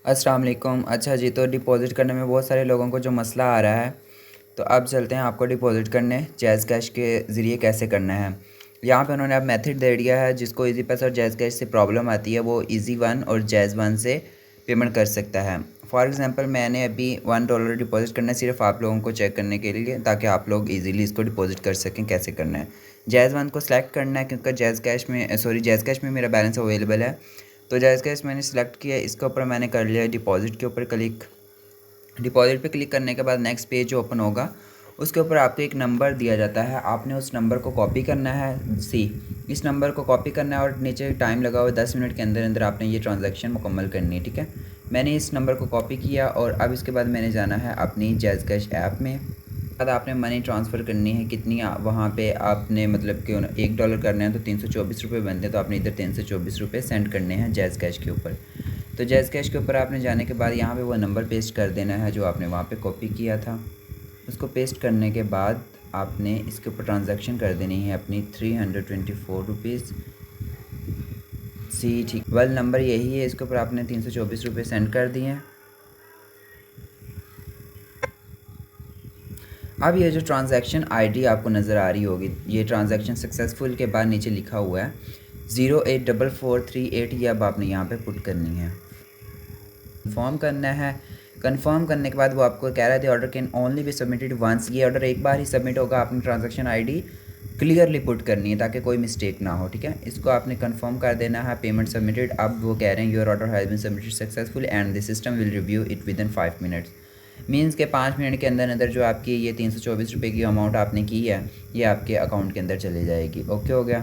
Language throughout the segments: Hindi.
अस्सलाम वालेकुम। अच्छा जी, तो डिपॉज़िट करने में बहुत सारे लोगों को जो मसला आ रहा है, तो अब चलते हैं आपको डिपॉज़िट करने जैज़ कैश के ज़रिए कैसे करना है। यहाँ पे उन्होंने अब मेथड दे दिया है, जिसको ईज़ी पैसा और जैज़ कैश से प्रॉब्लम आती है वो ईज़ी वन और जैज़ वन से पेमेंट कर सकता है। फॉर एग्ज़ाम्पल मैंने अभी $1 डिपॉज़िट करना है सिर्फ आप लोगों को चेक करने के लिए, ताकि आप लोग ईज़िली इसको डिपॉज़िट कर सकें कैसे करना है। जैज़ वन को सिलेक्ट करना है क्योंकि जैज़ कैश में मेरा बैलेंस अवेलेबल है। तो जैज़ कैश मैंने सेलेक्ट किया, इसके ऊपर मैंने कर लिया डिपॉज़िट के ऊपर क्लिक। डिपॉज़िट पे क्लिक करने के बाद नेक्स्ट पेज जो ओपन होगा, उसके ऊपर आपको एक नंबर दिया जाता है, आपने उस नंबर को कॉपी करना है। इस नंबर को कॉपी करना है और नीचे टाइम लगा हुआ 10 मिनट के अंदर अंदर आपने ये ट्रांजैक्शन मुकम्मल करनी है, ठीक है। मैंने इस नंबर को कॉपी किया और अब इसके बाद मैंने जाना है अपनी जैज़ कैश ऐप में। बाद आपने मनी ट्रांसफ़र करनी है कितनी वहाँ पे आपने मतलब कि $1 करना है तो 324 रुपये बनते हैं, तो आपने इधर 324 रुपये सेंड करने हैं जैज़ कैश के ऊपर। तो जैज़ कैश के ऊपर आपने जाने के बाद यहाँ पे वो नंबर पेस्ट कर देना है जो आपने वहाँ पे कॉपी किया था। उसको पेस्ट करने के बाद आपने इसके ऊपर ट्रांजैक्शन कर देनी है अपनी 324 रुपीज़। ठीक, वेल नंबर यही है, इसके ऊपर आपने 324 रुपये सेंड कर दिए हैं। अब ये जो ट्रांजैक्शन आईडी आपको नज़र आ रही होगी, ये ट्रांजैक्शन सक्सेसफुल के बाद नीचे लिखा हुआ है 084438, ये अब आपने यहाँ पे पुट करनी है, कंफर्म करना है। कंफर्म करने के बाद वो आपको कह रहा है the order can only be submitted once, ये ऑर्डर एक बार ही सबमिट होगा। आपने ट्रांजैक्शन आईडी क्लियरली पुट करनी है ताकि कोई मिस्टेक ना हो, ठीक है। इसको आपने कंफर्म कर देना है, पेमेंट सबमिटेड। अब वो कह रहे हैं your order has been submitted successful and the system will review it within 5 minutes. Means के 5 मिनट के अंदर अंदर जो आपकी ये 324 रुपये की अमाउंट आपने की है, ये आपके अकाउंट के अंदर चली जाएगी। ओके हो गया।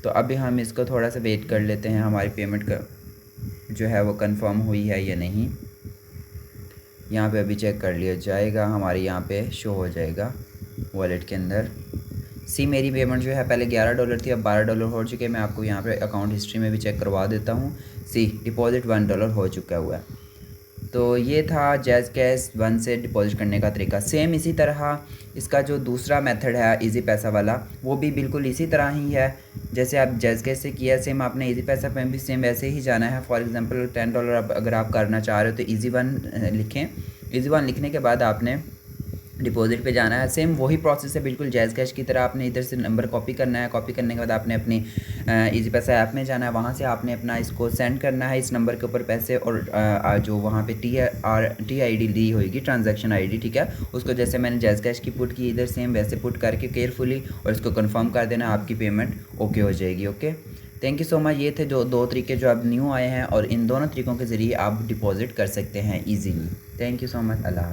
तो अभी हम इसको थोड़ा सा वेट कर लेते हैं, हमारी पेमेंट का जो है वो कंफर्म हुई है या नहीं। यहाँ पे अभी चेक कर लिया जाएगा, हमारे यहाँ पे शो हो जाएगा वॉलेट के अंदर। मेरी पेमेंट जो है पहले $11 थी, अब $12 हो चुके हैं। मैं आपको यहाँ पे अकाउंट हिस्ट्री में भी चेक करवा देता हूँ। डिपॉज़िट $1 हो चुका हुआ है। तो ये था जैज़ कैश वन से डिपॉज़िट करने का तरीका। सेम इसी तरह इसका जो दूसरा मेथड है ईज़ी पैसा वाला, वो भी बिल्कुल इसी तरह ही है जैसे आप जैज़ कैश से किया, सेम आपने ईज़ी पैसा में भी सेम वैसे ही जाना है। फॉर एग्ज़ाम्पल $10 अगर आप करना चाह रहे हो तो ईज़ी वन लिखें। ईज़ी वन लिखने के बाद आपने डिपॉज़िट पे जाना है। सेम वही प्रोसेस है बिल्कुल जैज़ कैश की तरह। आपने इधर से नंबर कॉपी करना है, कॉपी करने के बाद आपने अपनी ईज़ी पैसा ऐप में जाना है, वहाँ से आपने अपना इसको सेंड करना है इस नंबर के ऊपर पैसे, और जो वहाँ पे TID दी होगी ट्रांजैक्शन आईडी, ठीक है, उसको जैसे मैंने जैज़ कैश की पुट की इधर सेम वैसे पुट करके केयरफुली और इसको कंफर्म कर देना, आपकी पेमेंट ओके हो जाएगी। Okay, thank you so much. ये थे जो 2 तरीके जो अब न्यू आए हैं और इन दोनों तरीक़ों के ज़रिए आप डिपॉज़िट कर सकते हैं easily. Thank you so much. अल्लाह हाफ़िज़।